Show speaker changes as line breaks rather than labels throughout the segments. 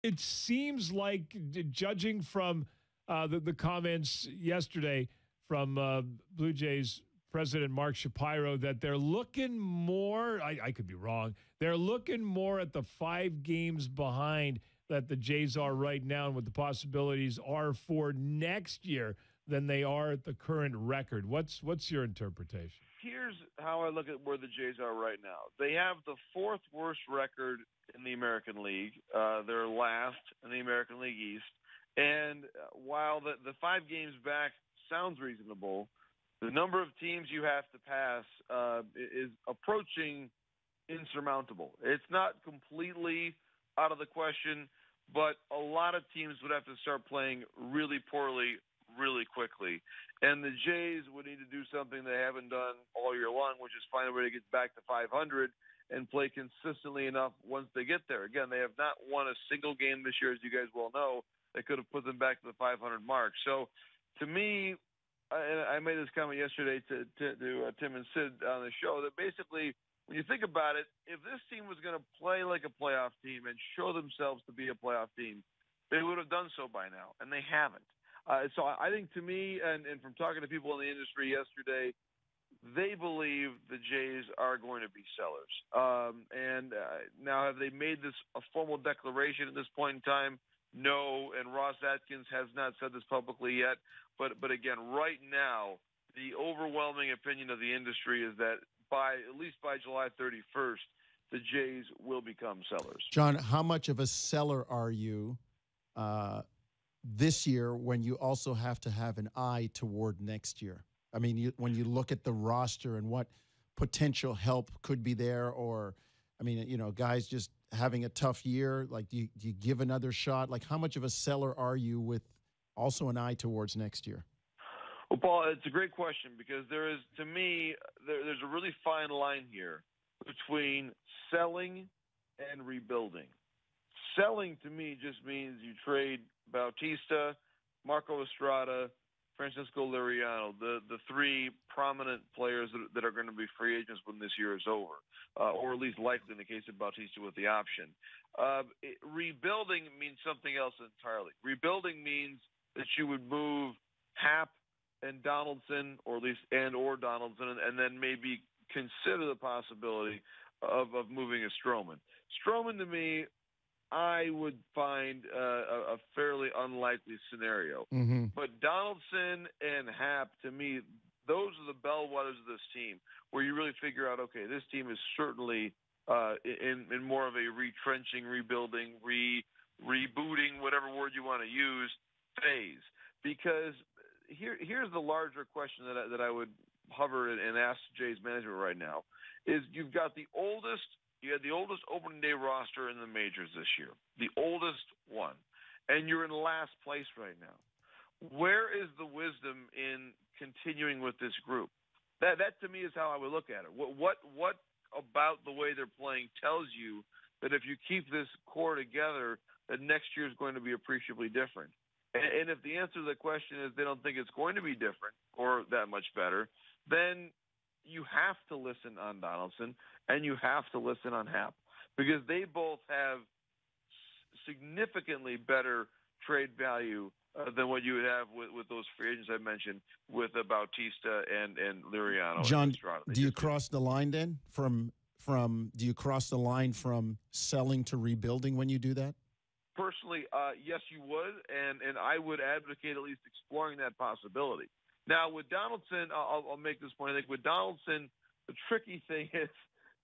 It seems like, judging from the comments yesterday from Blue Jays President Mark Shapiro, that they're looking more, I could be wrong, they're looking more at the 5 games behind that the Jays are right now and what the possibilities are for next year than they are at the current record. What's your interpretation?
Here's how I look at where the Jays are right now. They have the 4th worst record in the American League. They're last in the American League East. And while the 5 games back sounds reasonable, the number of teams you have to pass is approaching insurmountable. It's not completely out of the question, but a lot of teams would have to start playing really poorly really quickly. And the Jays would need to do something they haven't done all year long, which is find a way to get back to 500 and play consistently enough once they get there. Again, they have not won a single game this year, as you guys well know, that could have put them back to the 500 mark. So to me, I made this comment yesterday to Tim and Sid on the show, that basically, when you think about it, if this team was going to play like a playoff team and show themselves to be a playoff team, they would have done so by now, and they haven't. So I think, to me, and from talking to people in the industry yesterday, they believe the Jays are going to be sellers. Now, have they made this a formal declaration at this point in time? No, and Ross Atkins has not said this publicly yet. But again, right now, the overwhelming opinion of the industry is that at least by July 31st, the Jays will become sellers.
John, how much of a seller are you this year when you also have to have an eye toward next year? I mean, when you look at the roster and what potential help could be there, or, I mean, guys just having a tough year, like, do you give another shot? Like, how much of a seller are you with also an eye towards next year?
Well, Paul, it's a great question, because there is, to me, there's a really fine line here between selling and rebuilding. Selling, to me, just means you trade Bautista, Marco Estrada, Francisco Liriano, the 3 prominent players that are going to be free agents when this year is over, or at least likely in the case of Bautista with the option. Rebuilding means something else entirely. Rebuilding means that you would move Happ and Donaldson, or at least or Donaldson, and then maybe consider the possibility of moving a Stroman. Stroman, to me, I would find a fairly unlikely scenario. Mm-hmm. But Donaldson and Happ, to me, those are the bellwethers of this team, where you really figure out, okay, this team is certainly in more of a retrenching, rebuilding, rebooting, whatever word you want to use, phase. Because here's the larger question that I would hover and ask Jay's management right now, is you had the oldest opening day roster in the majors this year, the oldest one, and you're in last place right now. Where is the wisdom in continuing with this group? That to me is how I would look at it. What about the way they're playing tells you that if you keep this core together, that next year is going to be appreciably different? And if the answer to the question is they don't think it's going to be different or that much better, then you have to listen on Donaldson and you have to listen on Happ, because they both have significantly better trade value than what you would have with those free agents I mentioned, with Bautista and Liriano.
John, do you cross the line then from selling to rebuilding when you do that?
Personally, yes, you would, and I would advocate at least exploring that possibility. Now, with Donaldson, I'll make this point. I think with Donaldson, the tricky thing is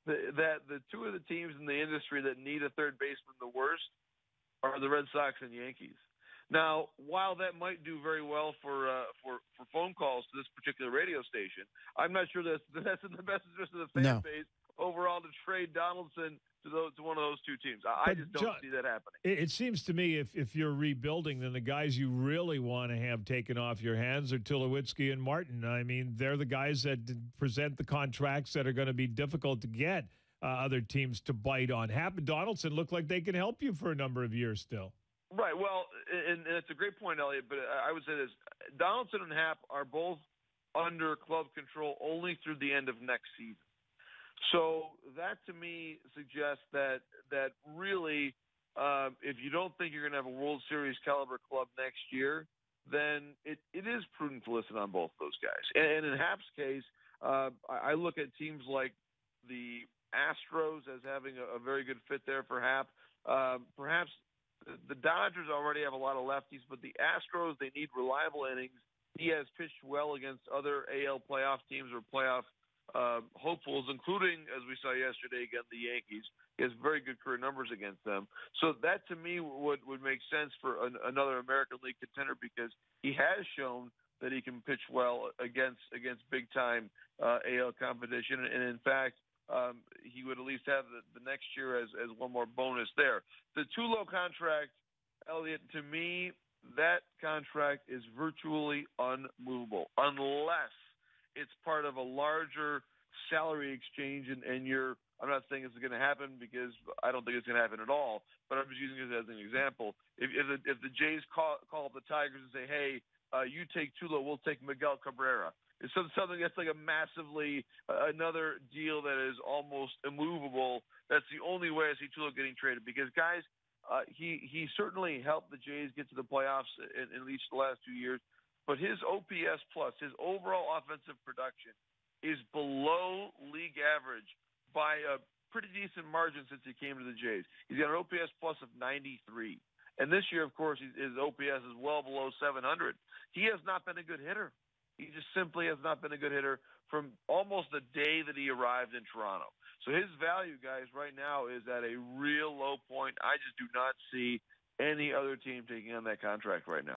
that the 2 of the teams in the industry that need a third baseman the worst are the Red Sox and Yankees. Now, while that might do very well for phone calls to this particular radio station, I'm not sure that's in the best interest of the fan base overall to trade Donaldson to one of those 2 teams. I just don't see that happening.
It seems to me if you're rebuilding, then the guys you really want to have taken off your hands are Tulowitzki and Martin. I mean, they're the guys that present the contracts that are going to be difficult to get other teams to bite on. Happ and Donaldson look like they can help you for a number of years still.
Right. Well, and it's a great point, Elliot, but I would say this. Donaldson and Happ are both under club control only through the end of next season. So that, to me, suggests that really if you don't think you're going to have a World Series caliber club next year, then it is prudent to listen on both those guys. And in Hap's case, I look at teams like the Astros as having a very good fit there for Hap. Perhaps the Dodgers already have a lot of lefties, but the Astros, they need reliable innings. He has pitched well against other AL playoff teams or playoff hopefuls, including, as we saw yesterday, against the Yankees. He has very good career numbers against them. So that, to me, would make sense for another American League contender because he has shown that he can pitch well against big-time AL competition. And, in fact, he would at least have the next year as one more bonus there. The Tulo contract, Elliot, to me, that contract is virtually unmovable unless it's part of a larger salary exchange, and I'm not saying it's going to happen because I don't think it's going to happen at all, but I'm just using it as an example. If the Jays call up the Tigers and say, hey, you take Tulo, we'll take Miguel Cabrera. It's something that's like a massively another deal that is almost immovable. That's the only way I see Tulo getting traded because, guys, he certainly helped the Jays get to the playoffs in at least the last 2 years. But his OPS plus, his overall offensive production, is below league average by a pretty decent margin since he came to the Jays. He's got an OPS plus of 93. And this year, of course, his OPS is well below 700. He has not been a good hitter. He just simply has not been a good hitter from almost the day that he arrived in Toronto. So his value, guys, right now is at a real low point. I just do not see any other team taking on that contract right now.